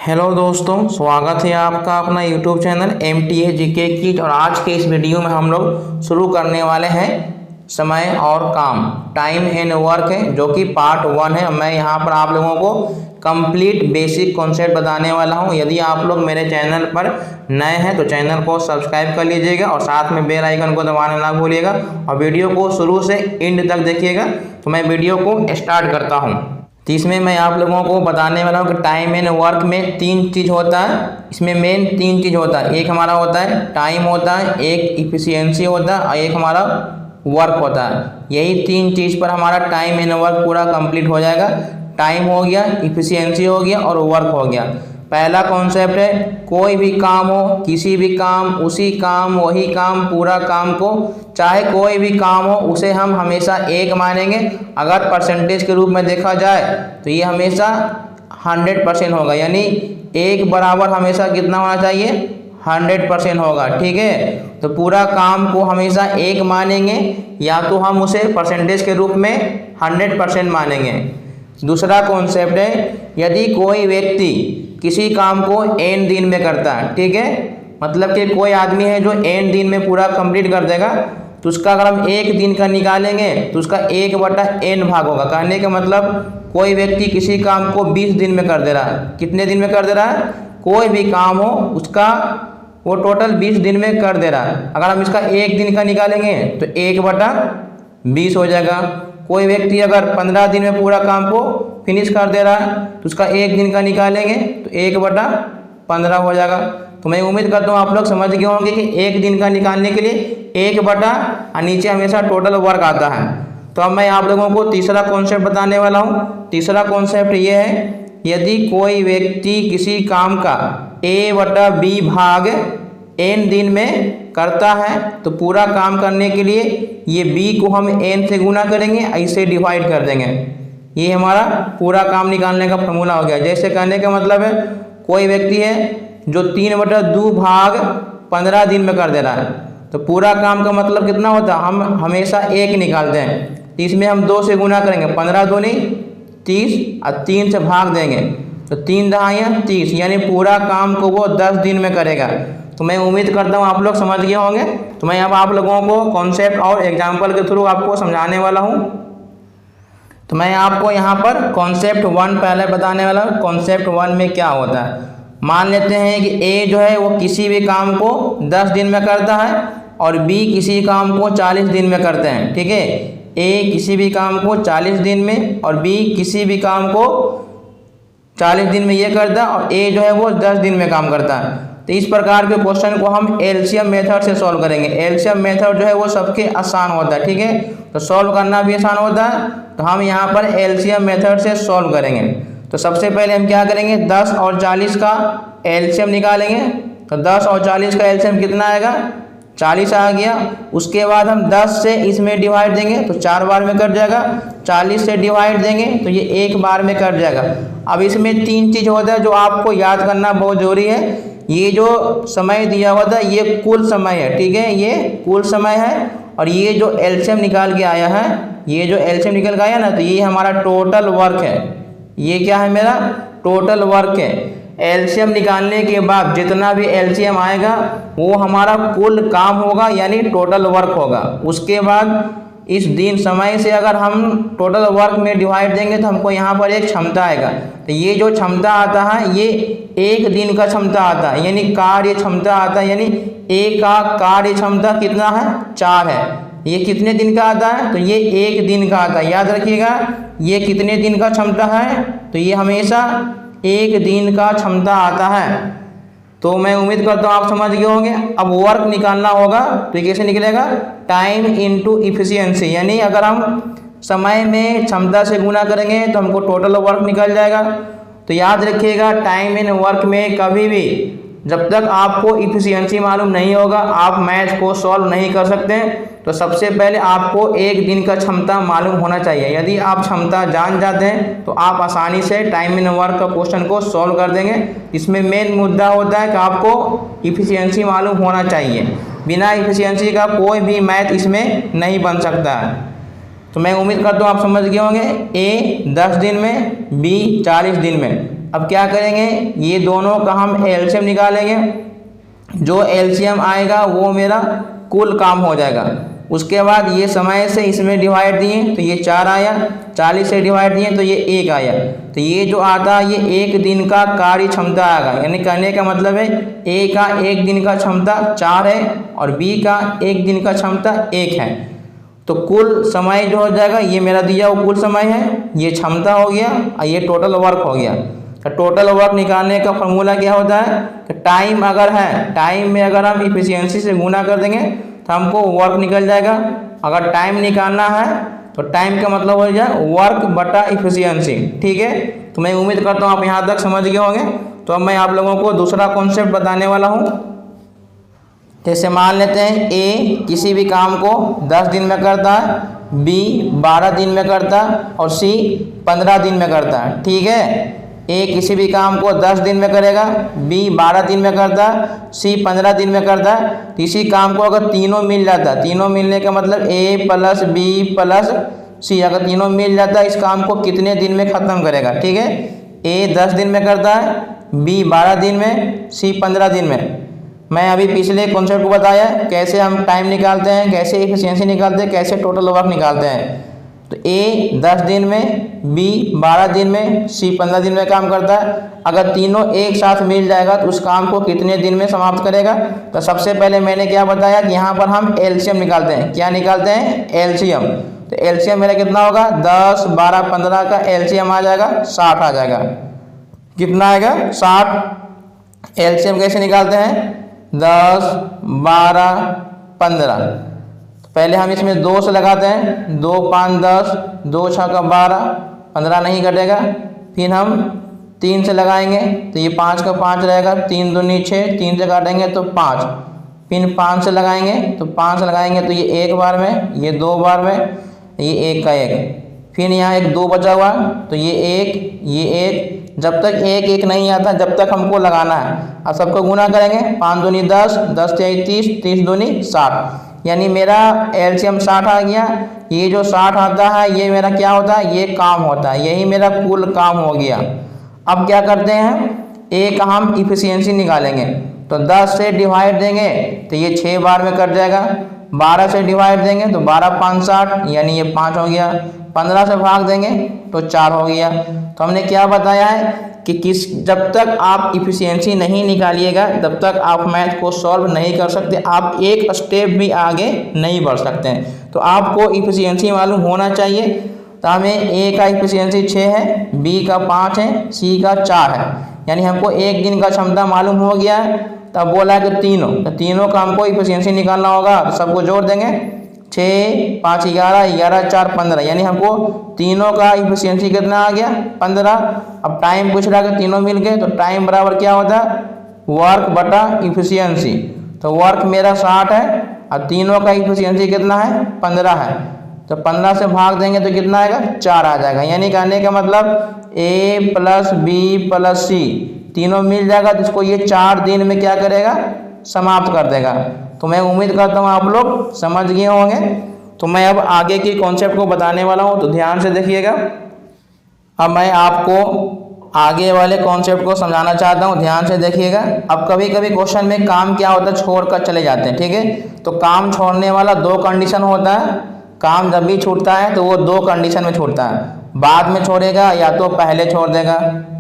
Hello दोस्तों, स्वागत है आपका अपना YouTube channel MTA GK kit. और आज के इस वीडियो में हम लोग शुरू करने वाले हैं समय और काम, टाइम एंड वर्क है, जो कि पार्ट 1 है। मैं यहाँ पर आप लोगों को कंप्लीट बेसिक कॉन्सेप्ट बताने वाला हूँ। यदि आप लोग मेरे चैनल पर नए हैं तो चैनल को सब्सक्राइब कर लीजिएगा और साथ में बेल आइकन को दबाना ना भूलिएगा और वीडियो को शुरू से एंड तक देखिएगा। तो मैं वीडियो को स्टार्ट करता हूँ। तो इसमें मैं आप लोगों को बताने वाला हूँ कि टाइम एंड वर्क में 3 चीज़ होता है। इसमें मेन 3 चीज़ होता है। एक हमारा होता है टाइम होता है, एक इफिशियंसी होता है और एक हमारा वर्क होता है। यही 3 चीज़ पर हमारा टाइम एंड वर्क पूरा कंप्लीट हो जाएगा। टाइम हो गया, इफिशियंसी हो गया और वर्क हो गया। पहला कॉन्सेप्ट है कोई भी काम हो, किसी भी काम, उसी काम, वही काम, पूरा काम को, चाहे कोई भी काम हो, उसे हम हमेशा एक मानेंगे। अगर परसेंटेज के रूप में देखा जाए तो ये हमेशा 100% होगा, यानी एक बराबर हमेशा कितना होना चाहिए, 100% होगा। ठीक है, तो पूरा काम को हमेशा एक मानेंगे या तो हम उसे परसेंटेज के रूप में 100% मानेंगे। दूसरा कॉन्सेप्ट है यदि कोई व्यक्ति किसी काम को n दिन में करता है, ठीक है, मतलब कि कोई आदमी है जो n दिन में पूरा कंप्लीट कर देगा, तो उसका अगर हम 1 दिन का निकालेंगे तो उसका 1/n भाग होगा। कहने का मतलब कोई व्यक्ति किसी काम को 20 दिन में कर दे रहा है। कितने दिन में कर दे रहा है? कोई भी काम हो उसका वो टोटल 20 दिन में कर दे रहा है। अगर हम इसका 1 दिन का निकालेंगे तो 1/20 हो जाएगा। कोई व्यक्ति अगर 15 दिन में पूरा काम को फिनिश कर दे रहा है तो उसका 1 दिन का निकालेंगे तो 1/15 हो जाएगा। तो मैं उम्मीद करता हूँ आप लोग समझ गए होंगे कि 1 दिन का निकालने के लिए 1/ नीचे हमेशा टोटल वर्क आता है। तो अब मैं आप लोगों को तीसरा कॉन्सेप्ट बताने वाला हूँ। तीसरा कॉन्सेप्ट ये है यदि कोई व्यक्ति किसी काम का A/B भाग n दिन में करता है तो पूरा काम करने के लिए ये b को हम n से गुना करेंगे, ऐसे डिवाइड कर देंगे। ये हमारा पूरा काम निकालने का फॉर्मूला हो गया। जैसे कहने का मतलब है कोई व्यक्ति है जो 3/2 भाग 15 दिन में कर दे रहा है, तो पूरा काम का मतलब कितना होता है, हम हमेशा 1 निकालते हैं। तो इसमें हम 2 से गुना करेंगे, 15 दूनी 30 और 3 से भाग देंगे तो 3 दहाइयाँ 30, यानी पूरा काम को वो 10 दिन में करेगा। तो मैं उम्मीद करता हूँ आप लोग समझ गए होंगे। तो मैं अब आप लोगों को कॉन्सेप्ट और एग्जाम्पल के थ्रू आपको समझाने वाला हूँ। तो मैं आपको यहाँ पर कॉन्सेप्ट 1 पहले बताने वाला हूँ। कॉन्सेप्ट 1 में क्या होता है, मान लेते हैं कि A जो है वो किसी भी काम को 10 दिन में करता है और B किसी काम को 40 दिन में करते हैं। ठीक है, A किसी भी काम को 40 दिन में और B किसी भी काम को 40 दिन में ये करता है और A जो है वो 10 दिन में काम करता है। तो इस प्रकार के क्वेश्चन को हम एलसीएम मेथड से सॉल्व करेंगे। एलसीएम मेथड जो है वो सबके आसान होता है। ठीक है, तो सॉल्व करना भी आसान होता है। तो हम यहाँ पर एलसीएम मेथड से सॉल्व करेंगे। तो सबसे पहले हम क्या करेंगे, 10 और 40 का एलसीएम निकालेंगे। तो 10 और 40 का एलसीएम कितना आएगा, 40 आ गया। उसके बाद हम 10 से इसमें डिवाइड देंगे तो 4 बार में कट जाएगा। 40 से डिवाइड देंगे तो ये 1 बार में कट जाएगा। अब इसमें 3 चीज़ होता है जो आपको याद करना बहुत जरूरी है। ये जो समय दिया हुआ था ये कुल समय है। ठीक है, ये कुल समय है और ये जो एलसीएम निकाल के आया है, ये जो एलसीएम निकल के आया ना, तो ये हमारा टोटल वर्क है। ये क्या है, मेरा टोटल वर्क है। एलसीएम निकालने के बाद जितना भी एलसीएम आएगा वो हमारा कुल काम होगा, यानी टोटल वर्क होगा। उसके बाद इस दिन समय से अगर हम टोटल वर्क में डिवाइड देंगे तो हमको यहाँ पर एक क्षमता आएगा। तो ये जो क्षमता आता है ये 1 दिन का क्षमता आता है, यानी कार्य क्षमता आता है। यानी A का कार्य क्षमता कितना है, 4 है। ये कितने दिन का आता है, तो ये 1 दिन का आता है। याद रखिएगा ये कितने दिन का क्षमता है, तो ये हमेशा 1 दिन का क्षमता आता है। तो मैं उम्मीद करता हूँ आप समझ गए होंगे। अब वर्क निकालना होगा तो ये कैसे निकलेगा, टाइम इनटू इफिशियंसी, यानी अगर हम समय में क्षमता से गुना करेंगे तो हमको टोटल वर्क निकल जाएगा। तो याद रखिएगा टाइम इन वर्क में कभी भी जब तक आपको इफिशियंसी मालूम नहीं होगा आप मैथ को सॉल्व नहीं कर सकते। तो सबसे पहले आपको 1 दिन का क्षमता मालूम होना चाहिए। यदि आप क्षमता जान जाते हैं तो आप आसानी से टाइम इन वर्क का क्वेश्चन को सॉल्व कर देंगे। इसमें मेन मुद्दा होता है कि आपको इफिशियंसी मालूम होना चाहिए। बिना इफिशियंसी का कोई भी मैथ इसमें नहीं बन सकता है। तो मैं उम्मीद करता हूँ आप समझ गए होंगे। A 10 दिन में, B 40 दिन में। अब क्या करेंगे, ये दोनों का हम एलसीएम निकालेंगे। जो एलसीएम आएगा वो मेरा कुल काम हो जाएगा। उसके बाद ये समय से इसमें डिवाइड दिए तो ये 4 आया, 40 से डिवाइड दिए तो ये 1 आया। तो ये जो आता है ये एक दिन का कार्य क्षमता आएगा। यानी कहने का मतलब है ए का एक दिन का क्षमता 4 है और बी का एक दिन का क्षमता 1 है। तो कुल समय जो हो जाएगा ये मेरा दिया वो कुल समय है, ये क्षमता हो गया और ये टोटल वर्क हो गया। तो टोटल वर्क निकालने का फॉर्मूला क्या होता है कि टाइम अगर है, टाइम में अगर हम इफिशियंसी से गुना कर देंगे तो हमको वर्क निकल जाएगा। अगर टाइम निकालना है तो टाइम का मतलब हो जाए वर्क बटा इफिशियंसी। ठीक है, तो मैं उम्मीद करता हूँ आप यहाँ तक समझ गए होंगे। तो अब मैं आप लोगों को दूसरा कॉन्सेप्ट बताने वाला हूँ। जैसे मान लेते हैं ए किसी भी काम को 10 दिन में करता है, बी 12 दिन में करता है और सी 15 दिन में करता है। ठीक है, ए किसी भी काम को 10 दिन में करेगा, बी 12 दिन में करता है, सी 15 दिन में करता है। तो इसी काम को अगर तीनों मिल जाता है, तीनों मिलने का मतलब ए प्लस बी प्लस सी, अगर तीनों मिल जाता है इस काम को कितने दिन में ख़त्म करेगा। ठीक है, ए 10 दिन में करता है, बी 12 दिन में, सी 15 दिन में। मैं अभी पिछले कॉन्सेप्ट को बताया कैसे हम टाइम निकालते हैं, कैसे एफिशिएंसी निकालते हैं, कैसे टोटल वर्क निकालते हैं। तो ए 10 दिन में, बी 12 दिन में, सी 15 दिन में काम करता है। अगर तीनों एक साथ मिल जाएगा तो उस काम को कितने दिन में समाप्त करेगा। तो सबसे पहले मैंने क्या बताया कि यहाँ पर हम एलसीएम निकालते हैं। क्या निकालते हैं? एलसीएम। तो एलसीएम मेरा कितना होगा? 10, 12, 15 का एलसीएम आ जाएगा 60 आ जाएगा। कितना आएगा? 60। एलसीएम कैसे निकालते हैं? 10, 12, 15। पहले हम इसमें 2 से लगाते हैं, 2 5 10, 2 6 का 12, 15 नहीं कटेगा। फिर हम 3 से लगाएंगे तो ये 5 का 5 रहेगा, 3 दूनी 6, 3 से काटेंगे तो 5। फिर 5 से लगाएंगे तो 5 से लगाएंगे तो ये 1 बार में, ये 2 बार में, ये 1 का 1। फिर यहाँ एक 2 बचा हुआ तो ये 1, ये 1। जब तक 1 1 नहीं आता जब तक हमको लगाना है। अब सबको गुना करेंगे, 5 दूनी 10, 10 तिहाई 30, 30 दूनी 60। यानी मेरा एलसीएम 60 आ गया। ये जो 60 आता है ये मेरा क्या होता है? ये काम होता है, यही मेरा कुल काम हो गया। अब क्या करते हैं, ए का हम इफिशियंसी निकालेंगे। तो 10 से डिवाइड देंगे तो ये 6 बार में कट जाएगा। 12 से डिवाइड देंगे तो 12 5 60, यानी ये 5 हो गया। 15 से भाग देंगे तो 4 हो गया। तो हमने क्या बताया है कि जब तक आप इफिशियंसी नहीं निकालिएगा तब तक आप मैथ को सॉल्व नहीं कर सकते, आप एक स्टेप भी आगे नहीं बढ़ सकते हैं। तो आपको इफिशियंसी मालूम होना चाहिए। तो हमें ए का इफिशियंसी 6 है, बी का 5 है, सी का 4 है। यानी हमको एक दिन का क्षमता मालूम हो गया है। तब बोला है कि तीनों का हमको इफिशियंसी निकालना होगा। तो सबको जोड़ देंगे, 6 5 11, 11 4 15, यानी हमको तीनों का इफिशियंसी कितना आ गया? 15। अब टाइम पूछ रहा है कि तीनों मिल गए तो टाइम बराबर क्या होता है? वर्क बटा इफिशियंसी। तो वर्क मेरा 60 है और तीनों का इफिशियंसी कितना है? 15 है। तो 15 से भाग देंगे तो कितना आएगा? 4 आ जाएगा। यानी कहने का मतलब ए प्लस बी प्लस सी तीनों मिल जाएगा तो इसको ये 4 दिन में क्या करेगा? समाप्त कर देगा। तो मैं उम्मीद करता हूँ आप लोग समझ गए होंगे। तो मैं अब आगे की कॉन्सेप्ट को बताने वाला हूँ, तो ध्यान से देखिएगा। अब मैं आपको आगे वाले कॉन्सेप्ट को समझाना चाहता हूँ, ध्यान से देखिएगा। अब कभी कभी क्वेश्चन में काम क्या होता है, छोड़कर चले जाते हैं। ठीक है, तो काम छोड़ने वाला 2 कंडीशन होता है। काम जब भी छूटता है तो वो 2 कंडीशन में छूटता है। बाद में छोड़ेगा या तो पहले छोड़ देगा,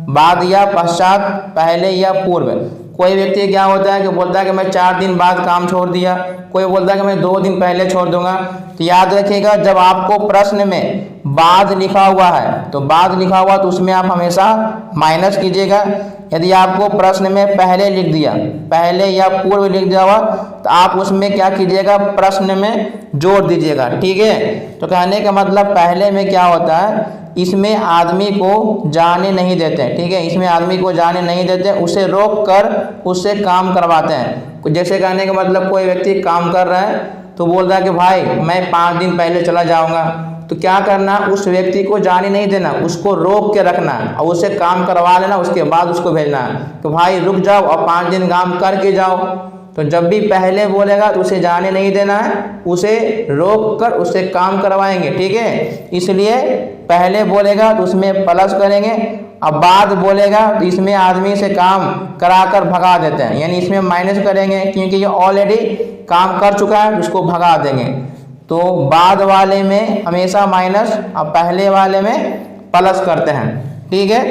बाद या पश्चात, पहले या पूर्व। कोई व्यक्ति क्या होता है कि बोलता है कि मैं 4 दिन बाद काम छोड़ दिया, कोई बोलता है कि मैं 2 दिन पहले छोड़ दूंगा। तो याद रखिएगा, जब आपको प्रश्न में बाद लिखा हुआ है तो बाद लिखा हुआ तो उसमें आप हमेशा माइनस कीजिएगा। यदि आपको प्रश्न में पहले लिख दिया, पहले या पूर्व लिख दिया हुआ तो आप उसमें क्या कीजिएगा? प्रश्न में जोड़ दीजिएगा। ठीक है, तो कहने का मतलब पहले में क्या होता है, इसमें आदमी को जाने नहीं देते। ठीक है, इसमें आदमी को जाने नहीं देते, उसे रोक कर उससे काम करवाते हैं। जैसे कहने का मतलब कोई व्यक्ति काम कर रहा है तो बोल रहा है कि भाई मैं 5 दिन पहले चला जाऊंगा। तो क्या करना, उस व्यक्ति को जाने नहीं देना, उसको रोक के रखना और उसे काम करवा लेना, उसके बाद उसको भेजना तो भाई रुक जाओ और 5 दिन काम करके जाओ। तो जब भी पहले बोलेगा तो उसे जाने नहीं देना है, उसे रोक कर उससे काम करवाएंगे। ठीक है, इसलिए पहले बोलेगा तो उसमें प्लस करेंगे अब बाद बोलेगा तो इसमें आदमी से काम कराकर भगा देते हैं, यानी इसमें माइनस करेंगे क्योंकि ये ऑलरेडी काम कर चुका है, उसको भगा देंगे। तो बाद वाले में हमेशा माइनस, अब पहले वाले में प्लस करते हैं। ठीक है,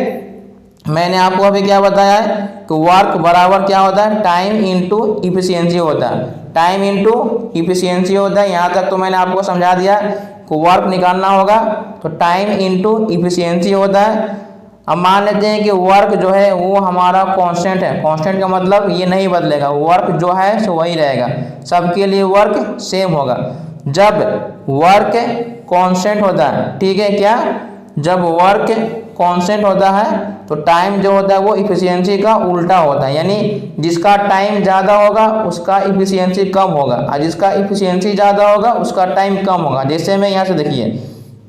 मैंने आपको अभी क्या बताया है कि वर्क बराबर क्या होता है, टाइम इंटू इफिशियंसी होता है। टाइम इंटू इफिशियंसी होता है। यहाँ तक तो मैंने आपको समझा दिया कि वर्क निकालना होगा तो टाइम इंटू इफिशियंसी होता है। अब मान लेते हैं कि वर्क जो है वो हमारा कांस्टेंट है। कांस्टेंट का मतलब ये नहीं बदलेगा, वर्क जो है सो वही रहेगा, सबके लिए वर्क सेम होगा। जब वर्क कांस्टेंट होता है, ठीक है क्या, जब वर्क कांस्टेंट होता है तो टाइम जो होता है वो इफिशियंसी का उल्टा होता है, यानी जिसका टाइम ज़्यादा होगा उसका इफिशियंसी कम होगा, और जिसका इफिशियंसी ज़्यादा होगा उसका टाइम कम होगा। जैसे मैं यहाँ से देखिए,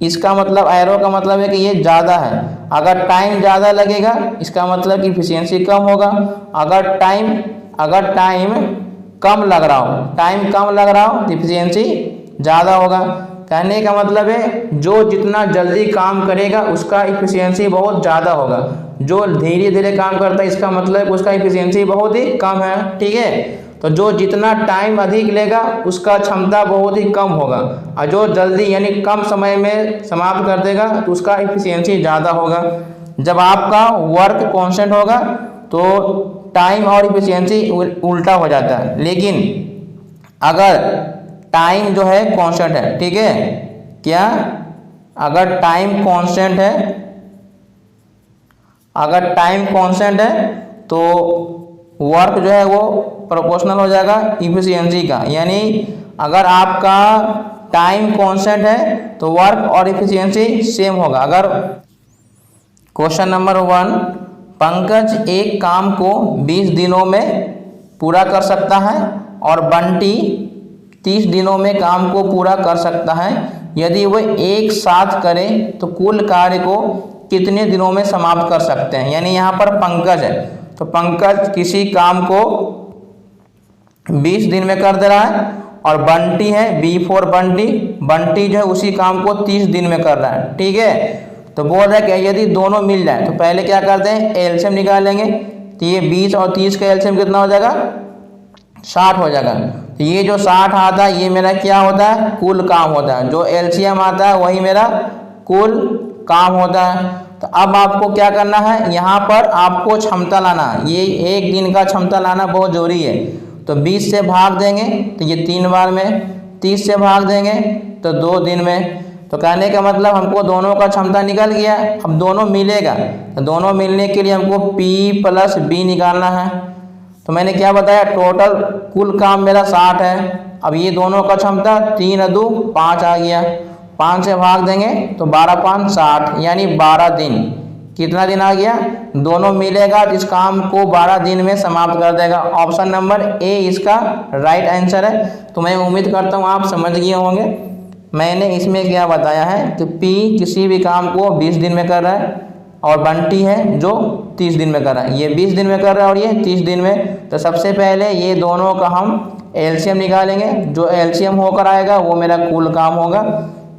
इसका मतलब एरो का मतलब है कि ये ज़्यादा है, अगर टाइम ज़्यादा लगेगा इसका मतलब कि इफिशियंसी कम होगा। अगर टाइम कम लग रहा हो तो इफिशियंसी ज़्यादा होगा। कहने का मतलब है जो जितना जल्दी काम करेगा उसका इफिशियंसी बहुत ज़्यादा होगा, जो धीरे धीरे काम करता है इसका मतलब उसका इफिशियंसी बहुत ही कम है। ठीक है, तो जो जितना टाइम अधिक लेगा उसका क्षमता बहुत ही कम होगा, और जो जल्दी यानी कम समय में समाप्त कर देगा तो उसका इफिशियंसी ज़्यादा होगा। जब आपका वर्क कांस्टेंट होगा तो टाइम और इफिशियंसी उल्टा हो जाता है। लेकिन अगर टाइम जो है कांस्टेंट है, ठीक है क्या, अगर टाइम कांस्टेंट है तो वर्क जो है वो प्रोपोर्शनल हो जाएगा इफिशियंसी का। यानी अगर आपका टाइम कांस्टेंट है तो वर्क और इफिशियंसी सेम होगा। अगर क्वेश्चन नंबर 1, पंकज एक काम को 20 दिनों में पूरा कर सकता है और बंटी 30 दिनों में काम को पूरा कर सकता है। यदि वह एक साथ करे तो कुल कार्य को कितने दिनों में समाप्त कर सकते हैं। यानी यहाँ पर पंकज है तो पंकज किसी काम को 20 दिन में कर दे रहा है, और बंटी है B4 बंटी जो है उसी काम को 30 दिन में कर रहा है। ठीक है, तो बोल रहा है कि यदि दोनों मिल जाए तो पहले क्या करते हैं, एलसीएम निकालेंगे। तो ये 20 और 30 का एलसीएम कितना हो जाएगा, 60 हो जाएगा। तो ये जो 60 आता है ये मेरा क्या होता है, कुल काम होता है। जो एलसीएम आता है वही मेरा कुल काम होता है। तो अब आपको क्या करना है, यहाँ पर आपको क्षमता लाना है। ये एक दिन का क्षमता लाना बहुत जरूरी है। तो 20 से भाग देंगे तो ये 3 बार में, 30 से भाग देंगे तो 2 दिन में। तो कहने का मतलब हमको दोनों का क्षमता निकल गया। अब दोनों मिलेगा तो दोनों मिलने के लिए हमको P + B निकालना है। तो मैंने क्या बताया, टोटल कुल काम मेरा 60 है। अब ये दोनों का क्षमता 3 × 2 = 5 आ गया, 5 से भाग देंगे तो 12 × 5 = 60, यानी 12 दिन। कितना दिन आ गया, दोनों मिलेगा तो इस काम को 12 दिन में समाप्त कर देगा। ऑप्शन नंबर ए इसका राइट आंसर है। तो मैं उम्मीद करता हूँ आप समझ गए होंगे मैंने इसमें क्या बताया है कि P किसी भी काम को 20 दिन में कर रहा है और बंटी है जो 30 दिन में कर रहा है। ये 20 दिन में कर रहा है और ये 30 दिन में। तो सबसे पहले ये दोनों का हम एलसीएम निकालेंगे। जो एलसीएम होकर आएगा वो मेरा कुल काम होगा।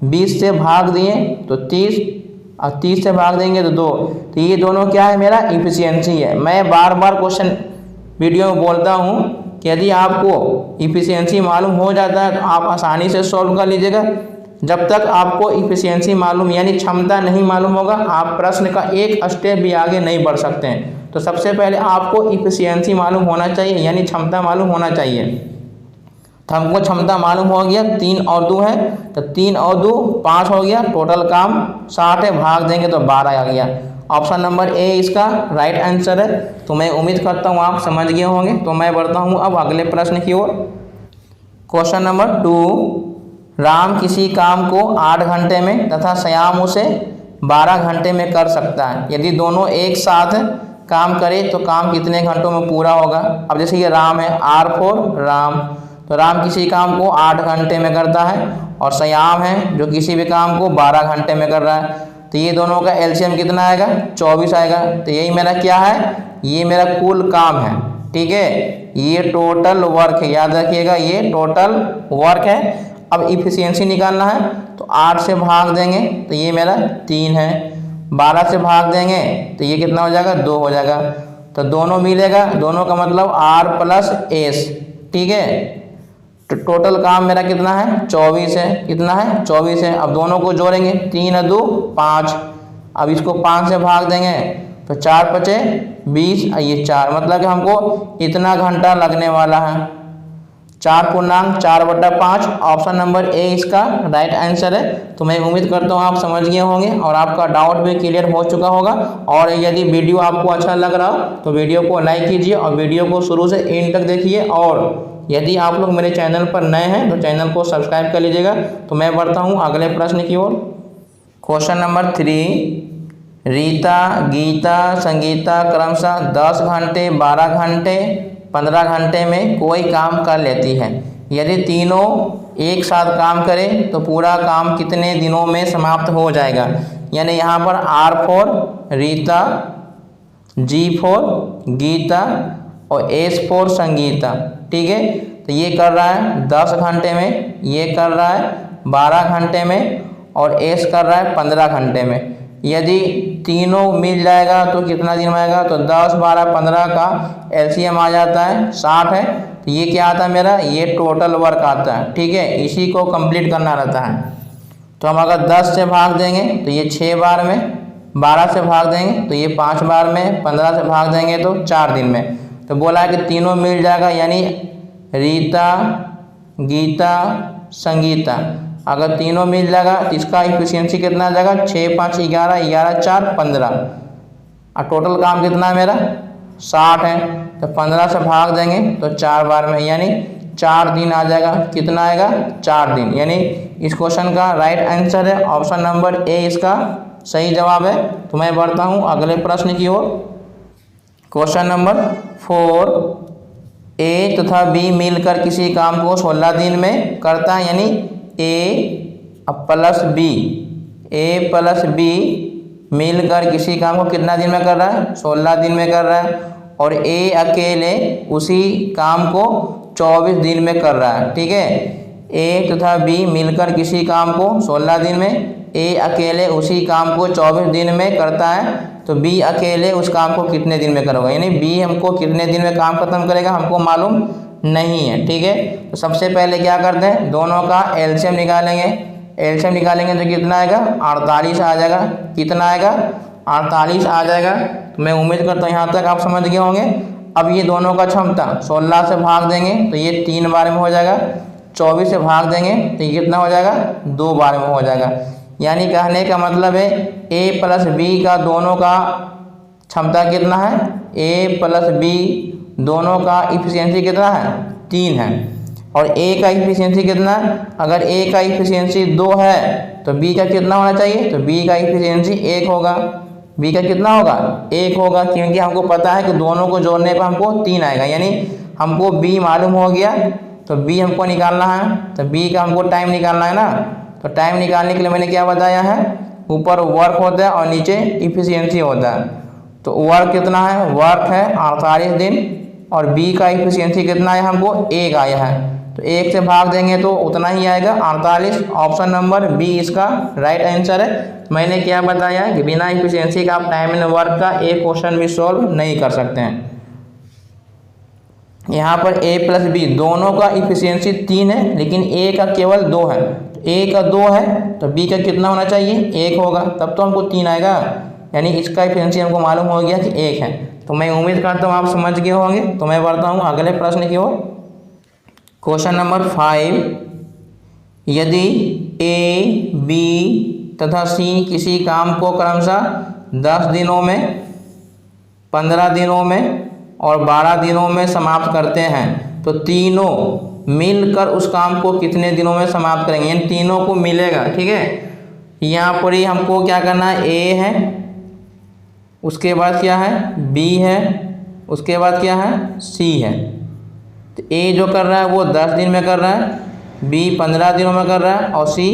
20 से भाग दिए तो 30 और 30 से भाग देंगे तो 2। तो ये दोनों क्या है, मेरा इफिशियंसी है। मैं बार बार क्वेश्चन वीडियो में बोलता हूँ कि यदि आपको इफिशियंसी मालूम हो जाता है तो आप आसानी से सॉल्व कर लीजिएगा। जब तक आपको इफिशियंसी मालूम यानी क्षमता नहीं मालूम होगा आप प्रश्न का एक स्टेप भी आगे नहीं बढ़ सकते हैं। तो सबसे पहले आपको इफिशियंसी मालूम होना चाहिए, यानी क्षमता मालूम होना चाहिए। तो हमको क्षमता मालूम हो गया, 3 और 2 है तो 3 और 2 = 5 हो गया। टोटल काम 60 है, भाग देंगे तो 12 आ गया। ऑप्शन नंबर ए इसका राइट आंसर है। तो मैं उम्मीद करता हूँ आप समझ गए होंगे। तो मैं बढ़ता हूँ अब अगले प्रश्न की ओर। क्वेश्चन नंबर 2, राम किसी काम को 8 घंटे में तथा श्याम उसे 12 घंटे में कर सकता है। यदि दोनों एक साथ काम करें तो काम कितने घंटों में पूरा होगा। अब जैसे ये राम है, R4 राम, तो राम किसी काम को 8 घंटे में करता है, और श्याम है जो किसी भी काम को 12 घंटे में कर रहा है। तो ये दोनों का एलसीएम कितना आएगा, 24 आएगा। तो यही मेरा क्या है, ये मेरा कुल काम है। ठीक है, ये टोटल वर्क है, याद रखिएगा ये टोटल वर्क है। अब इफिशियंसी निकालना है तो 8 से भाग देंगे तो ये मेरा 3 है, 12 से भाग देंगे तो ये कितना हो जाएगा, 2 हो जाएगा। तो दोनों मिलेगा, दोनों का मतलब R प्लस S, ठीक है। तो टोटल काम मेरा कितना है, 24 है। कितना है, 24 है। अब दोनों को जोड़ेंगे, 3 और 2 5। अब इसको 5 से भाग देंगे तो 4 बचे 20, ये 4, मतलब कि हमको इतना घंटा लगने वाला है। 4/4/5 ऑप्शन नंबर ए इसका राइट आंसर है। तो मैं उम्मीद करता हूँ आप समझ गए होंगे और आपका डाउट भी क्लियर हो चुका होगा। और यदि वीडियो आपको अच्छा लग रहा हो तो वीडियो को लाइक कीजिए और वीडियो को शुरू से एंड तक देखिए। और यदि आप लोग मेरे चैनल पर नए हैं तो चैनल को सब्सक्राइब कर लीजिएगा। तो मैं बढ़ता हूँ अगले प्रश्न की ओर। क्वेश्चन नंबर 3, रीता, गीता, संगीता क्रमशः 10 घंटे, 12 घंटे, 15 घंटे में कोई काम कर लेती है। यदि तीनों एक साथ काम करें तो पूरा काम कितने दिनों में समाप्त हो जाएगा। यानी यहाँ पर R for Rita, G for Gita और S फॉर संगीता, ठीक है। तो ये कर रहा है 10 घंटे में, ये कर रहा है 12 घंटे में और S कर रहा है 15 घंटे में। यदि तीनों मिल जाएगा तो कितना दिन में आएगा, तो 10, 12, 15 का LCM आ जाता है 60 है। तो ये क्या आता है मेरा, ये टोटल वर्क आता है, ठीक है। इसी को कंप्लीट करना रहता है। तो हम अगर 10 से भाग देंगे तो ये 6 बार में, 12 से भाग देंगे तो ये 5 बार में, 15 से भाग देंगे तो 4 दिन में। तो बोला है कि तीनों मिल जाएगा, यानी रीता, गीता, संगीता, अगर तीनों मिल जाएगा तो इसका इफिशियंसी कितना आ जाएगा, 6, 5, 11, 11, 4, 15। और टोटल काम कितना है मेरा, 60 है। तो 15 से भाग देंगे तो 4 बार में, यानी 4 दिन आ जाएगा। कितना आएगा, 4 दिन। यानी इस क्वेश्चन का राइट आंसर है ऑप्शन नंबर ए इसका सही जवाब है। तो मैं बढ़ता हूँ अगले प्रश्न की ओर। क्वेश्चन नंबर 4, ए तथा बी मिलकर किसी काम को 16 दिन में करता है। यानी ए प्लस बी मिलकर किसी काम को कितना दिन में कर रहा है, 16 दिन में कर रहा है। और ए अकेले उसी काम को 24 दिन में कर रहा है, ठीक है। ए तथा बी मिलकर किसी काम को 16 दिन में, ए अकेले उसी काम को 24 दिन में करता है। तो बी अकेले उस काम को कितने दिन में करेगा, यानी बी हमको कितने दिन में काम खत्म करेगा हमको मालूम नहीं है, ठीक है। तो सबसे पहले क्या करते हैं, दोनों का एलसीएम निकालेंगे। एलसीएम निकालेंगे तो कितना आएगा, 48 आ जाएगा। कितना आएगा, 48 आ जाएगा। तो मैं उम्मीद करता हूँ यहाँ तक आप समझ गए होंगे। अब ये दोनों का क्षमता 16 से भाग देंगे तो ये 3 बार में हो जाएगा। 24 से भाग देंगे तो ये कितना हो जाएगा, 2 बार में हो जाएगा। यानी कहने का मतलब है ए प्लस बी का दोनों का क्षमता कितना है, ए प्लस बी दोनों का इफिशियंसी कितना है, 3 है। और ए का इफिशियंसी कितना है, अगर ए का इफिशियंसी 2 है तो बी का कितना होना चाहिए, तो बी का इफिशियंसी 1 होगा। बी का कितना होगा, 1 होगा, क्योंकि हमको पता है कि दोनों को जोड़ने पर हमको 3 आएगा। यानी हमको बी मालूम हो गया तो बी हमको निकालना है। तो बी का हमको टाइम निकालना है ना। तो टाइम निकालने के लिए मैंने क्या बताया है, ऊपर वर्क होता है और नीचे इफिशियंसी होता है। तो वर्क कितना है, वर्क है 48 दिन और बी का इफिशियंसी कितना है, हमको 1 आया है। तो 1 से भाग देंगे तो उतना ही आएगा 48। ऑप्शन नंबर बी इसका राइट आंसर है। मैंने क्या बताया कि बिना इफिशियंसी का आप टाइम एंड वर्क का एक क्वेश्चन भी सॉल्व नहीं कर सकते हैं। यहाँ पर ए प्लस बी दोनों का इफिशियंसी 3 है, लेकिन ए का केवल 2 है। ए का 2 है तो बी का कितना होना चाहिए, 1 होगा, तब तो हमको 3 आएगा। यानी इसका इफिशियंसी हमको मालूम हो गया कि 1 है। तो मैं उम्मीद करता हूँ आप समझ गए होंगे। तो मैं बढ़ता हूँ अगले प्रश्न की ओर। क्वेश्चन नंबर 5, यदि ए, बी तथा सी किसी काम को क्रमशः 10 दिनों में, 15 दिनों में और 12 दिनों में समाप्त करते हैं तो तीनों मिलकर उस काम को कितने दिनों में समाप्त करेंगे। यानी तीनों को मिलेगा, ठीक है। यहाँ पर ही हमको क्या करना है, ए है, उसके बाद क्या है, बी है, उसके बाद क्या है, सी है। तो ए जो कर रहा है वो 10 दिन में कर रहा है, बी 15 दिनों में कर रहा है और सी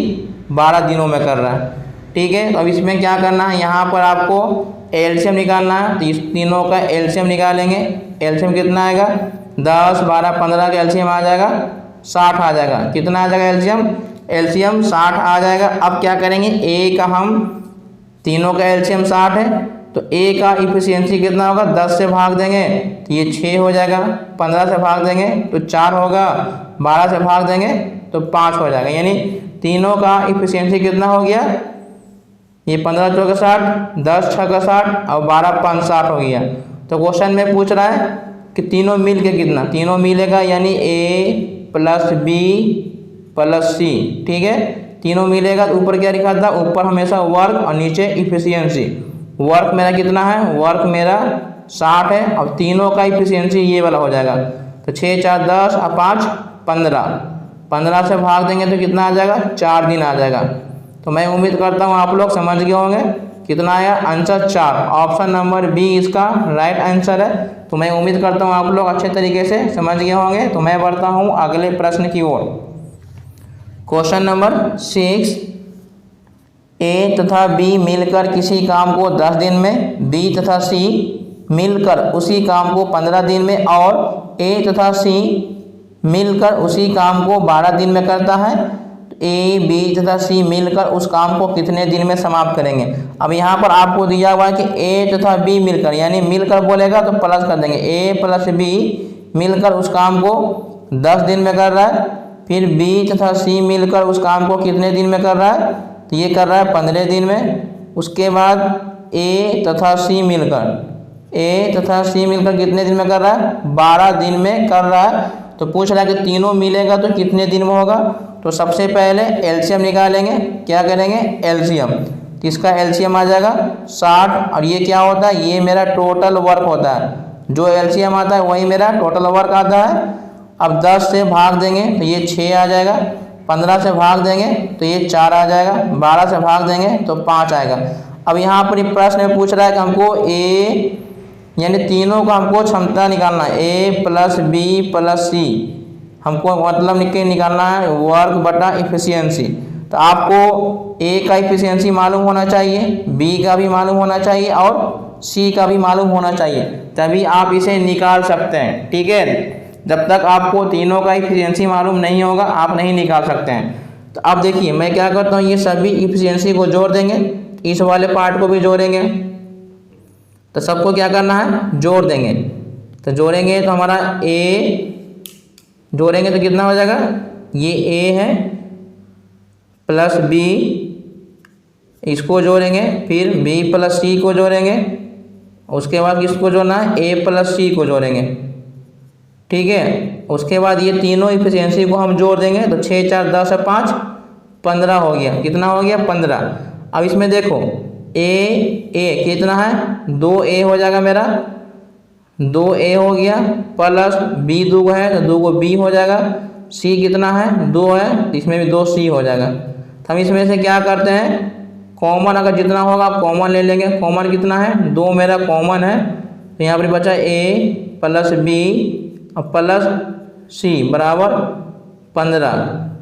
12 दिनों में कर रहा है, ठीक है। तो अब इसमें क्या करना है, यहाँ पर आपको एलसीएम निकालना है। तो इस तीनों का एलसीएम निकालेंगे। एलसीएम कितना आएगा, 10, 12, 15 का एलसीएम आ जाएगा 60 आ जाएगा। कितना आ जाएगा एलसीएम, एलसीएम 60 आ जाएगा। अब क्या करेंगे, ए का हम तीनों का एलसीएम 60 है, तो ए का इफिशियंसी कितना होगा, 10 से भाग देंगे तो ये 6 हो जाएगा, 15 से भाग देंगे तो 4 होगा, 12 से भाग देंगे तो 5 हो जाएगा। यानी तीनों का इफिशियंसी कितना हो गया, ये 15 चौका 60, 10 छक्का 60 और 12 5 60 हो गया। तो क्वेश्चन में पूछ रहा है कि तीनों मिल के कितना, तीनों मिलेगा यानी ए प्लस बी प्लस सी, ठीक है। तीनों मिलेगा तो ऊपर क्या लिखा था, ऊपर हमेशा वर्क और नीचे इफिशियंसी। वर्क मेरा कितना है, वर्क मेरा 60 है और तीनों का इफिशियंसी ये वाला हो जाएगा। तो 6 4 10 और 5 15, 15 से भाग देंगे तो कितना आ जाएगा, 4 दिन आ जाएगा। तो मैं उम्मीद करता हूँ आप लोग समझ गए होंगे। कितना आया आंसर 4, ऑप्शन नंबर बी इसका राइट आंसर है। तो मैं उम्मीद करता हूँ आप लोग अच्छे तरीके से समझ गए होंगे। तो मैं बढ़ता हूँ अगले प्रश्न की ओर। क्वेश्चन नंबर 6, ए तथा बी मिलकर किसी काम को 10 दिन में, बी तथा सी मिलकर उसी काम को 15 दिन में और ए तथा सी मिलकर उसी काम को 12 दिन में करता है, ए बी तथा सी मिलकर उस काम को कितने दिन में समाप्त करेंगे। अब यहाँ पर आपको दिया हुआ है कि ए तथा बी मिलकर, यानी मिलकर बोलेगा तो प्लस कर देंगे, ए प्लस बी मिलकर उस काम को 10 दिन में कर रहा है, फिर बी तथा सी मिलकर उस काम को कितने दिन में कर रहा है, तो ये कर रहा है 15 दिन में। उसके बाद ए तथा सी मिलकर कितने दिन में कर रहा है, 12 दिन में कर रहा है। तो पूछ रहा है कि तीनों मिलेगा तो कितने दिन में होगा। तो सबसे पहले एलसीएम निकालेंगे, क्या करेंगे एलसीएम, तो इसका एलसीएम आ जाएगा 60 और ये क्या होता है, ये मेरा टोटल वर्क होता है। जो एलसीएम आता है वही मेरा टोटल वर्क आता है। अब 10 से भाग देंगे तो ये 6 आ जाएगा, 15 से भाग देंगे तो ये 4 आ जाएगा, 12 से भाग देंगे तो 5 आएगा। अब यहाँ पर प्रश्न में पूछ रहा है कि हमको ए यानी तीनों का हमको क्षमता निकालना है, ए प्लस बी प्लस सी, हमको मतलब निकालना है वर्क बटा इफिशियंसी। तो आपको ए का इफिशियंसी मालूम होना चाहिए, बी का भी मालूम होना चाहिए और सी का भी मालूम होना चाहिए, तभी आप इसे निकाल सकते हैं, ठीक है। जब तक आपको तीनों का इफिशियंसी मालूम नहीं होगा आप नहीं निकाल सकते हैं। तो अब देखिए मैं क्या करता हूँ, ये सभी इफिशियंसी को जोड़ देंगे, इस वाले पार्ट को भी जोड़ेंगे। तो सबको क्या करना है, जोड़ देंगे। तो जोड़ेंगे तो हमारा ए जोड़ेंगे तो कितना हो जाएगा, ये ए है प्लस बी, इसको जोड़ेंगे, फिर बी प्लस सी को जोड़ेंगे, उसके बाद किसको जोड़ना है, ए प्लस सी को जोड़ेंगे, ठीक है। उसके बाद ये तीनों इफिशियंसी को हम जोड़ देंगे तो 6 4 10 और 5 15 हो गया। कितना हो गया 15। अब इसमें देखो ए कितना है, 2a हो जाएगा मेरा, 2a हो गया, प्लस बी 2 है तो 2 बी हो जाएगा, सी कितना है 2 है तो इसमें भी 2c हो जाएगा। तो हम इसमें से क्या करते हैं, कॉमन अगर जितना होगा आप कॉमन ले लेंगे। कॉमन कितना है, 2 मेरा कॉमन है, तो यहाँ पर बचा a प्लस बी और प्लस सी बराबर 15।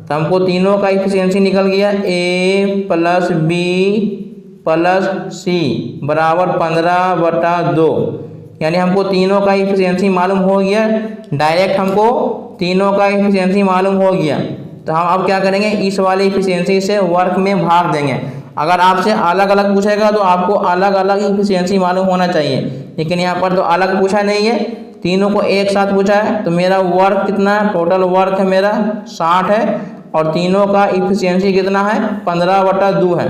तो हमको तीनों का इफिशियंसी निकल गया, ए प्लस बी प्लस सी बराबर 15/2, यानी हमको तीनों का इफिशियंसी मालूम हो गया। डायरेक्ट हमको तीनों का इफिशियंसी मालूम हो गया। तो हम अब क्या करेंगे, इस वाले इफिशियंसी से वर्क में भाग देंगे। अगर आपसे अलग अलग पूछेगा तो आपको अलग अलग इफिशियंसी मालूम होना चाहिए, लेकिन यहाँ पर तो अलग पूछा नहीं है, तीनों को एक साथ पूछा है। तो मेरा वर्क कितना, टोटल वर्क है मेरा 60 है और तीनों का इफिशियंसी कितना है 15/2 है।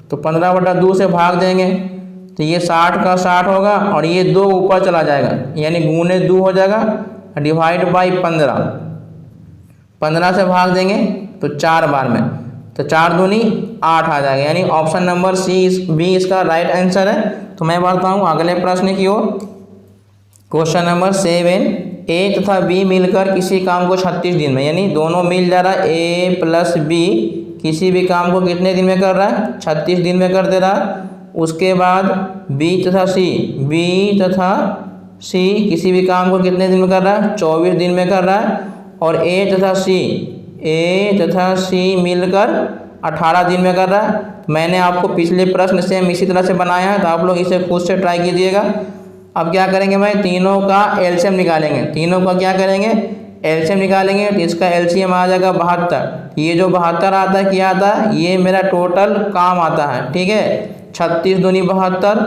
तो 15/2 से भाग देंगे तो ये 60 का 60 होगा और ये 2 ऊपर चला जाएगा, यानी गुने 2 हो जाएगा, डिवाइड बाई 15। 15 से भाग देंगे तो 4 बार में, तो 4 दूनी 8 आ जाएगा, यानी ऑप्शन नंबर बी इसका राइट आंसर है। तो मैं बढ़ता हूँ अगले प्रश्न की ओर। क्वेश्चन नंबर 7, ए तथा बी मिलकर किसी काम को 36 दिन में, यानी दोनों मिल जा रहा है, ए प्लस बी किसी भी काम को कितने दिन में कर रहा है, 36 दिन में कर दे रहा है। उसके बाद बी तथा सी किसी भी काम को कितने दिन में कर रहा है, 24 दिन में कर रहा है। और ए तथा सी मिलकर 18 दिन में कर रहा है। मैंने आपको पिछले प्रश्न सेम इसी तरह से बनाया है, तो आप लोग इसे खुद से ट्राई कीजिएगा। अब क्या करेंगे भाई, तीनों का एलसीएम निकालेंगे। तीनों का क्या करेंगे, एलसीएम निकालेंगे, तो इसका एलसीएम आ जाएगा 72। ये जो 72 आता है क्या आता है, ये मेरा टोटल काम आता है, ठीक है। 36 दूनी 72,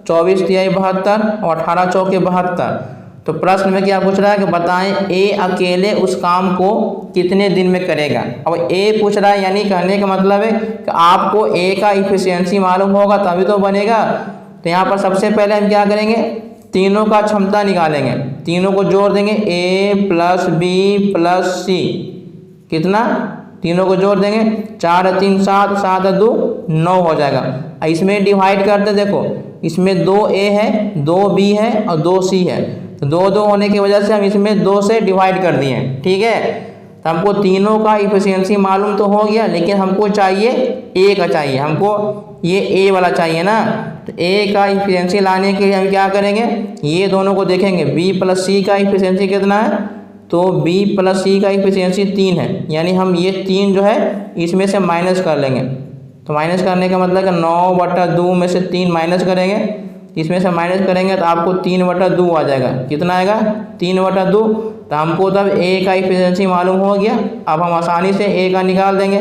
24 तिहाई 72 और 18 चौके 72। तो प्रश्न में क्या पूछ रहा है कि बताएं ए अकेले उस काम को कितने दिन में करेगा। अब ए पूछ रहा है, यानी कहने का मतलब है कि आपको ए का इफिशियंसी मालूम होगा तभी तो बनेगा। तो यहाँ पर सबसे पहले हम क्या करेंगे, तीनों का क्षमता निकालेंगे, तीनों को जोड़ देंगे, ए प्लस बी प्लस सी, कितना, तीनों को जोड़ देंगे, 4 3 7, 7 2 9 हो जाएगा। इसमें डिवाइड करते, देखो इसमें 2 ए है, 2 बी है और 2 सी है, तो 2 2 होने की वजह से हम इसमें 2 से डिवाइड कर दिए, ठीक है। तो हमको तीनों का इफिशियंसी मालूम तो हो गया, लेकिन हमको चाहिए ए का चाहिए, हमको ये ए वाला चाहिए ना। तो ए का इफिशियंसी लाने के लिए हम क्या करेंगे, ये दोनों को देखेंगे, बी प्लस सी का इफिशियंसी कितना है, तो बी प्लस सी का इफिशियंसी 3 है, यानी हम ये 3 जो है इसमें से माइनस कर लेंगे। तो माइनस करने का मतलब कि 9/2 में से 3 माइनस करेंगे, इसमें से माइनस करेंगे तो आपको 3/2 आ जाएगा, कितना आएगा 3/2। तो हमको तब ए का इफिशियंसी मालूम हो गया। अब हम आसानी से ए का निकाल देंगे,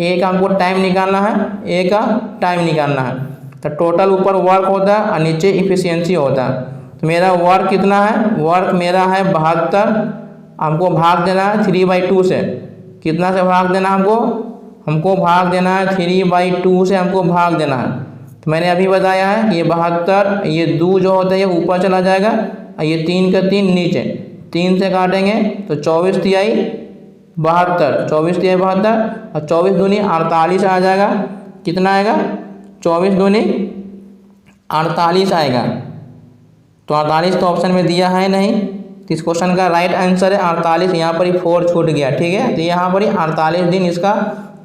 ए का हमको टाइम निकालना है, ए का टाइम निकालना है। तो टोटल ऊपर वर्क होता है और नीचे इफिशियंसी होता है। तो मेरा वर्क कितना है, वर्क मेरा है 72, हमको भाग देना है 3/2 से, कितना से भाग देना हमको भाग देना है 3/2 से, हमको भाग देना है। तो मैंने अभी बताया है ये 72, ये 2 जो होता है ये ऊपर चला जाएगा और ये 3 का 3 नीचे, 3 से काटेंगे तो 24 तिहाई 72, 24 तिहाई 72 और 24 दूनी 48 आ जाएगा, कितना आएगा 24 दूनी 48 आएगा। तो 48 तो ऑप्शन में दिया है नहीं, तो इस क्वेश्चन का राइट आंसर है 48, यहाँ पर ही 4 छूट गया, ठीक है। तो यहाँ पर ही 48 दिन इसका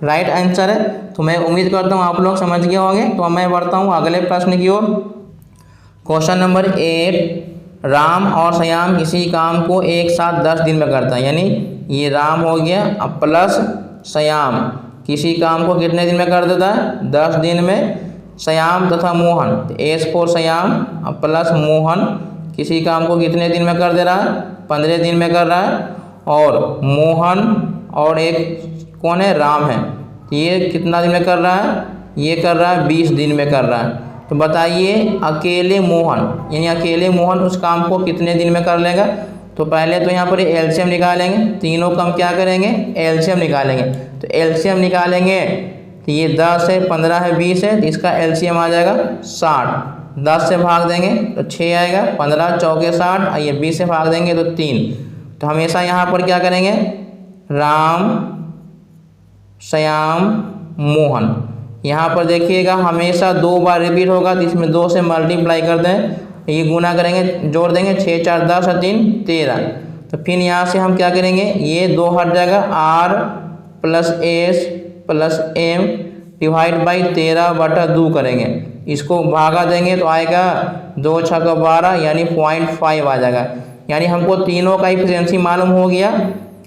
राइट आंसर है। तो मैं उम्मीद करता हूँ आप लोग समझ गए होंगे। तो मैं बढ़ता हूँ अगले प्रश्न की ओर। क्वेश्चन नंबर 8, राम और श्याम किसी काम को एक साथ 10 दिन में करता है, यानी ये राम हो गया अब प्लस श्याम किसी काम को कितने दिन में कर देता है, 10 दिन में। श्याम तथा मोहन, तो एस फॉर श्याम अब प्लस मोहन किसी काम को कितने दिन में कर दे रहा है, 15 दिन में कर रहा है। और मोहन और एक कौन है, राम है, तो ये कितना दिन में कर रहा है, ये कर रहा है 20 दिन में कर रहा है। तो बताइए अकेले मोहन, यानी अकेले मोहन उस काम को कितने दिन में कर लेगा। तो पहले तो यहाँ पर एलसीएम निकालेंगे, तीनों का हम क्या करेंगे, एलसीएम निकालेंगे। तो एलसीएम निकालेंगे तो ये 10 है, 15 है, 20 है, तो इसका एलसीएम आ जाएगा 60। 10 से भाग देंगे तो 6 आएगा, 15 चौके 60 और ये 20 से भाग देंगे तो 3। तो हमेशा यहाँ पर क्या करेंगे, राम श्याम मोहन, यहाँ पर देखिएगा हमेशा 2 बार रिपीट होगा, तो इसमें 2 से मल्टीप्लाई कर दें, ये गुना करेंगे, जोड़ देंगे, 6 4 10 और 3 13। तो फिर यहाँ से हम क्या करेंगे, ये 2 हट जाएगा, R plus S plus M divide by 13/2 करेंगे, इसको भागा देंगे तो आएगा 2 6 12 यानी 0.5 आ जाएगा। यानी हमको तीनों का इफिशियंसी मालूम हो गया।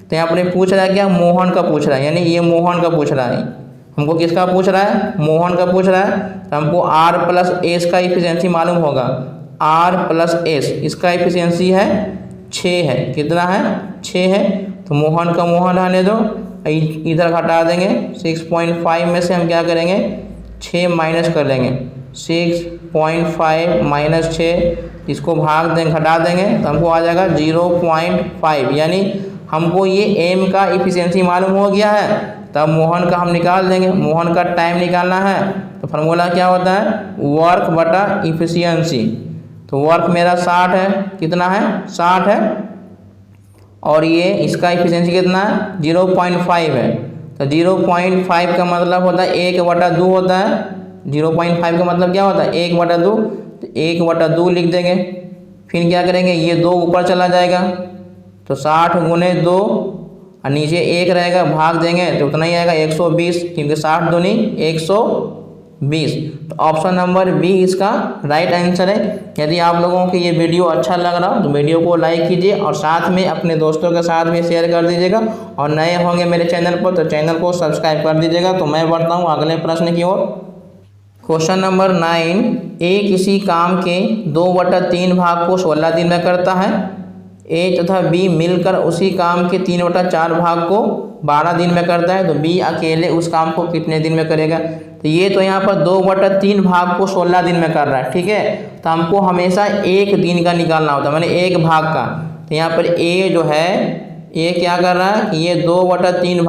तो यहाँ पर पूछ रहा है क्या, मोहन का पूछ रहा है, यानी ये मोहन का पूछ रहा है, हमको किसका पूछ रहा है, मोहन का पूछ रहा है। तो हमको R प्लस एस का इफिशियंसी मालूम होगा, R प्लस एस, इसका इफिशियंसी है 6 है, कितना है 6 है। तो मोहन का मोहन रहने दो, इधर घटा देंगे, 6.5 में से हम क्या करेंगे 6 माइनस कर लेंगे, 6.5 माइनस 6, इसको भाग देंगे, घटा देंगे तो हमको आ जाएगा 0.5। यानी हमको ये एम का इफिशियंसी मालूम हो गया है। तब मोहन का हम निकाल देंगे, मोहन का टाइम निकालना है। तो फार्मूला क्या होता है, वर्क बटा इफिशियंसी। तो वर्क मेरा 60 है, कितना है 60 है, और ये इसका इफिशियंसी कितना है 0.5 है। तो 0.5 का मतलब होता है 1/2 होता है। 0.5 का मतलब क्या होता है 1/2, तो 1/2 लिख देंगे। फिर क्या करेंगे, ये 2 ऊपर चला जाएगा, तो 60 गुने 2 और नीचे 1 रहेगा, भाग देंगे तो उतना ही आएगा 120, क्योंकि 60 दूनी 120। तो ऑप्शन नंबर बी इसका राइट आंसर है। यदि आप लोगों को ये वीडियो अच्छा लग रहा हो तो वीडियो को लाइक कीजिए और साथ में अपने दोस्तों के साथ भी शेयर कर दीजिएगा, और नए होंगे मेरे चैनल पर तो चैनल को सब्सक्राइब कर दीजिएगा। तो मैं बढ़ता हूँ अगले प्रश्न की ओर। क्वेश्चन नंबर 9, ए किसी काम के 2/3 भाग को 16 दिन में करता है। ए तथा बी मिलकर उसी काम के 3/4 भाग को 12 दिन में करता है। तो बी अकेले उस काम को कितने दिन में करेगा। तो तो ये तो यहाँ पर 2/3 भाग को 16 दिन में कर रहा है, ठीक है। तो हमको हमेशा एक दिन का निकालना होता है, मैंने एक भाग का। तो यहाँ पर ए जो है ये क्या कर रहा है, ये 2/3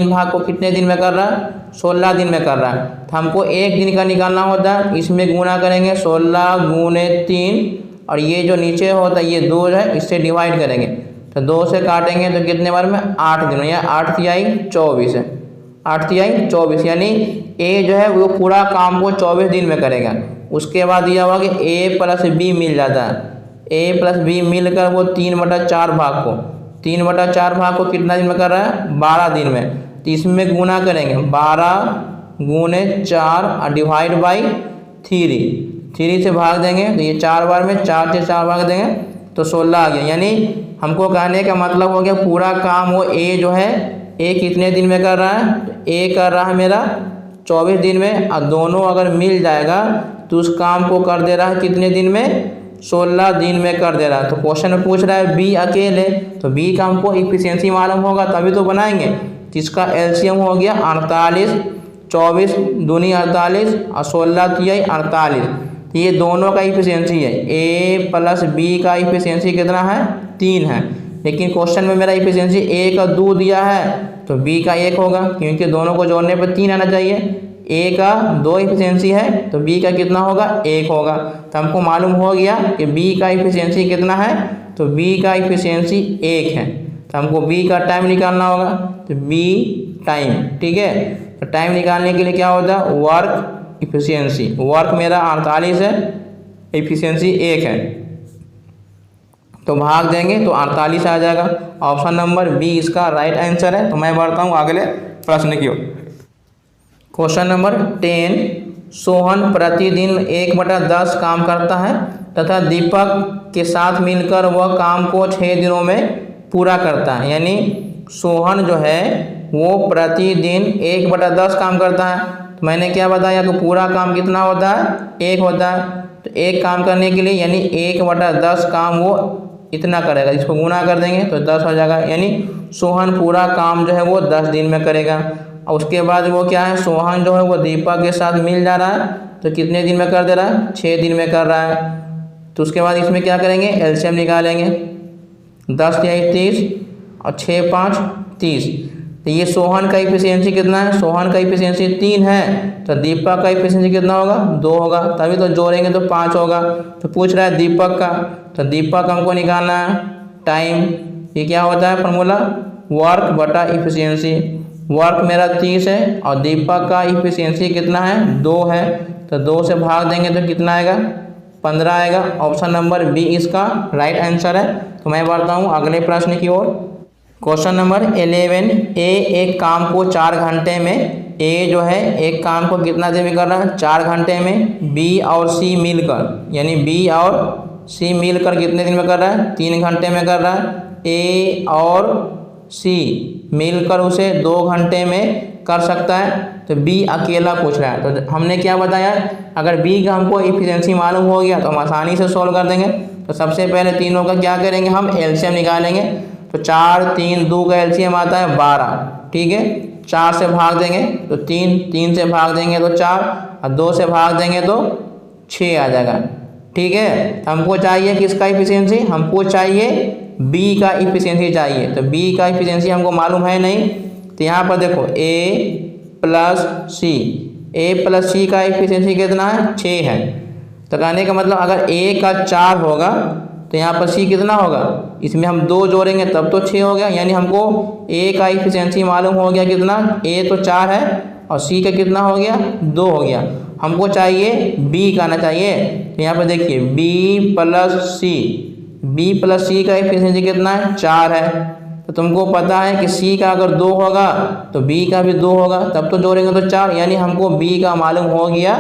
भाग को कितने दिन में कर रहा है, 16 दिन में कर रहा है। तो हमको एक दिन का निकालना होता है, इसमें गुना करेंगे 16 गुने 3 और ये जो नीचे होता है ये 2 है, इससे डिवाइड करेंगे तो 2 से काटेंगे तो कितने बार में 8 दिन, या 8 तिहाई 24 है, 8 तिहाई 24, यानी ए जो है वो पूरा काम को 24 दिन में करेगा। उसके बाद दिया हुआ कि ए प्लस बी मिल जाता है, ए प्लस बी मिलकर वो 3/4 भाग को कितना दिन में कर रहा है, 12 दिन में। तो इसमें गुना करेंगे 12 गुने 4 और डिवाइड बाई 3 से भाग देंगे तो ये 4 बार में 4 से 4 भाग देंगे तो 16 आ गया। यानी हमको कहने का मतलब हो गया पूरा काम वो ए जो है ए कितने दिन में कर रहा है, तो ए कर रहा है मेरा 24 दिन में, और दोनों अगर मिल जाएगा तो उस काम को कर दे रहा है कितने दिन में, 16 दिन में कर दे रहा है। तो क्वेश्चन में पूछ रहा है बी अकेले, तो बी का हमको इफिशियंसी मालूम होगा तभी तो बनाएंगे, जिसका एलसीएम हो गया 48, 24 दूनी 48 और 16 तिहाई 48। ये दोनों का इफिशियंसी है, ए प्लस बी का इफिशियंसी कितना है, 3 है। लेकिन क्वेश्चन में मेरा इफिशियंसी ए का 2 दिया है तो बी का 1 होगा, क्योंकि दोनों को जोड़ने पर 3 आना चाहिए। ए का 2 इफिशियंसी है तो बी का कितना होगा, 1 होगा। तो हमको मालूम हो गया कि बी का इफिशियंसी कितना है, तो बी का इफिशियंसी 1 है। तो हमको बी का टाइम निकालना होगा, तो बी टाइम, ठीक है। तो टाइम निकालने के लिए क्या होता है, वर्क इफिशियंसी, वर्क मेरा 48 है, इफिशियंसी 1 है, तो भाग देंगे तो 48 आ जाएगा। ऑप्शन नंबर बी इसका राइट आंसर है। तो मैं बढ़ता हूँ अगले प्रश्न की ओर। क्वेश्चन नंबर 10, सोहन प्रतिदिन 1/10 काम करता है तथा दीपक के साथ मिलकर वह काम को 6 दिनों में पूरा करता है। यानी सोहन जो है वो प्रतिदिन 1/10 काम करता है। तो मैंने क्या बताया कि पूरा काम कितना होता है, 1 होता है। तो एक काम करने के लिए यानी 1/10 काम वो इतना करेगा, इसको गुना कर देंगे तो 10 हो जाएगा। यानी सोहन पूरा काम जो है वो 10 दिन में करेगा। और उसके बाद वो क्या है, सोहन जो है वो दीपक के साथ मिल जा रहा है तो कितने दिन में कर दे रहा है, 6 दिन में कर रहा है। तो उसके बाद इसमें क्या करेंगे, एलसीएम निकालेंगे, 10 तिहाई 30 और 6 5 30। तो ये सोहन का इफिशियंसी कितना है, सोहन का इफिशियंसी 3 है, तो दीपक का इफिशियंसी कितना होगा, 2 होगा, तभी तो जोड़ेंगे तो 5 होगा। तो पूछ रहा है दीपक का, तो दीपक हमको निकालना है टाइम। ये क्या होता है फॉर्मूला, वर्क बटा इफिशियंसी। वर्क मेरा 30 है और दीपक का इफिशियंसी कितना है, 2 है, तो 2 से भाग देंगे तो कितना आएगा, 15 आएगा। ऑप्शन नंबर बी इसका राइट आंसर है। तो मैं बढ़ता हूँ अगले प्रश्न की ओर। क्वेश्चन नंबर 11, ए एक काम को 4 घंटे में, ए जो है एक काम को कितना देर में कर रहा है, 4 घंटे में। बी और सी मिलकर, यानी बी और सी मिलकर कितने दिन में कर रहा है, 3 घंटे में कर रहा है। ए और सी मिलकर उसे 2 घंटे में कर सकता है। तो बी अकेला पूछ रहा है। तो हमने क्या बताया, अगर बी का हमको इफिशियंसी मालूम हो गया तो हम आसानी से सॉल्व कर देंगे। तो सबसे पहले तीनों का क्या करेंगे, हम एलसीएम निकालेंगे। तो 4 3 2 का एलसीएम आता है 12, ठीक है। 4 से भाग देंगे तो 3, 3 से भाग देंगे तो 4 और 2 से भाग देंगे तो 6 आ जाएगा, ठीक है। हमको चाहिए किसका इफिशियंसी, हमको चाहिए बी का इफिशियंसी चाहिए। तो बी का इफिशियंसी हमको मालूम है नहीं। तो यहाँ पर देखो ए प्लस सी का इफिशियंसी कितना है, 6 है। तो कहने का मतलब अगर ए का 4 होगा तो यहाँ पर सी कितना होगा, इसमें हम 2 जोड़ेंगे तब तो 6 हो गया। यानी हमको ए का इफिशियंसी मालूम हो गया कितना, ए तो 4 है और सी का कितना हो गया, 2 हो गया। हमको चाहिए बी का आना चाहिए। तो यहाँ पर देखिए बी प्लस सी का इफिशियंसी कितना है, 4 है। तो तुमको पता है कि सी का अगर 2 होगा तो बी का भी 2 होगा, तब तो जोड़ेंगे तो 4। यानी हमको बी का मालूम हो गया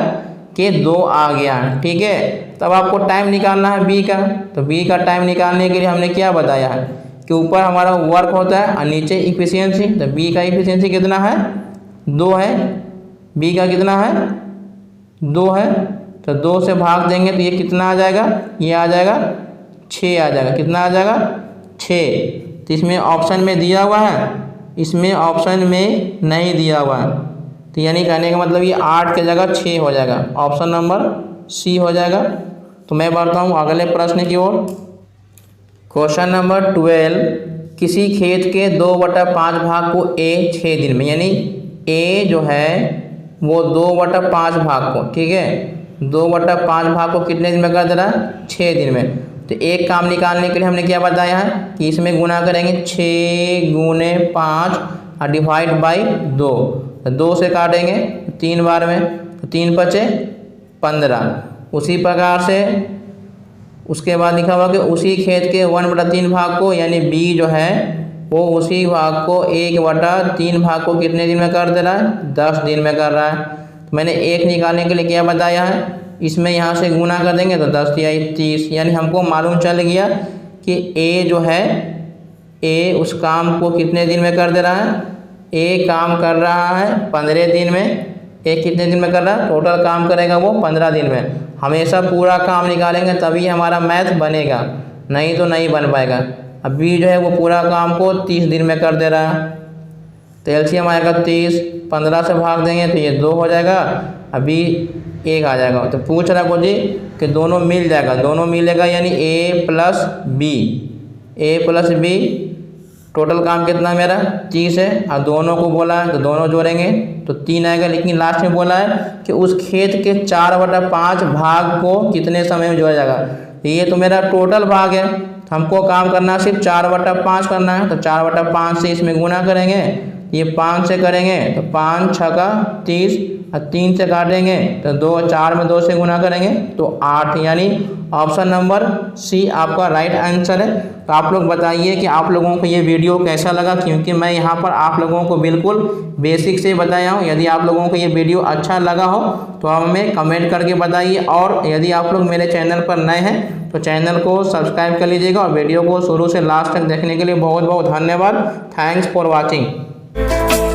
कि 2 आ गया, ठीक है। तब आपको टाइम निकालना है बी का। तो बी का टाइम निकालने के लिए हमने क्या बताया है कि ऊपर हमारा वर्क होता है और नीचे इफिशियंसी। तो बी का इफिशियंसी कितना है, 2 है। बी का कितना है, 2 है। तो 2 से भाग देंगे तो ये कितना आ जाएगा, ये आ जाएगा 6 आ जाएगा। कितना आ जाएगा, 6। तो इसमें ऑप्शन में दिया हुआ है, इसमें ऑप्शन में नहीं दिया हुआ है। तो यानी कहने का मतलब ये 8 की जगह 6 हो जाएगा, ऑप्शन नंबर सी हो जाएगा। तो मैं बढ़ता हूँ अगले प्रश्न की ओर। क्वेश्चन नंबर 12, किसी खेत के 2/5 भाग को ए 6 दिन में, यानी ए जो है वो 2/5 भाग को, ठीक है, 2/5 भाग को कितने दिन में कर दे रहा है? 6 दिन में। तो एक काम निकालने के लिए हमने क्या बताया है कि इसमें गुना करेंगे 6 गुने 5 और डिवाइड बाई 2, तो 2 से काटेंगे 3 बार में, तो 3 बचे 15। उसी प्रकार से उसके बाद लिखा हुआ कि उसी खेत के 1/3 भाग को, यानी बी जो है वो उसी भाग को 1/3 भाग को कितने दिन में कर दे रहा है? 10 दिन में कर रहा है। तो मैंने एक निकालने के लिए क्या बताया है, इसमें यहाँ से गुना कर देंगे तो 10 या 30, यानी हमको मालूम चल गया कि ए जो है, ए उस काम को कितने दिन में कर दे रहा है? ए काम कर रहा है 15 दिन में। ए कितने दिन में कर रहा है? टोटल काम करेगा वो 15 दिन में। हमेशा पूरा काम निकालेंगे तभी हमारा मैथ बनेगा, नहीं तो नहीं बन पाएगा। अब बी जो है वो पूरा काम को 30 दिन में कर दे रहा है, तो एलसीएम आएगा 30, 15 से भाग देंगे तो ये 2 हो जाएगा, अभी 1 आ जाएगा। तो पूछ रहा है जी कि दोनों मिल जाएगा, दोनों मिलेगा यानी ए प्लस बी, टोटल काम कितना मेरा 30 है, और दोनों को बोला है तो दोनों जोड़ेंगे तो 3 आएगा। लेकिन लास्ट में बोला है कि उस खेत के 4/5 भाग को कितने समय में जोड़ा जाएगा। ये तो मेरा टोटल भाग है, तो हमको काम करना सिर्फ 4/5 करना है, तो 4/5 से इसमें गुना करेंगे, ये 5 से करेंगे तो 5 6 का 30, और 3 से काटेंगे तो 2, 4 में 2 से गुना करेंगे तो 8, यानी ऑप्शन नंबर सी आपका राइट आंसर है। तो आप लोग बताइए कि आप लोगों को ये वीडियो कैसा लगा, क्योंकि मैं यहाँ पर आप लोगों को बिल्कुल बेसिक से बताया हूँ। यदि आप लोगों को ये वीडियो अच्छा लगा हो तो आप हमें कमेंट करके बताइए, और यदि आप लोग मेरे चैनल पर नए हैं तो चैनल को सब्सक्राइब कर लीजिएगा, और वीडियो को शुरू से लास्ट तक देखने के लिए बहुत बहुत धन्यवाद। Thanks for watching.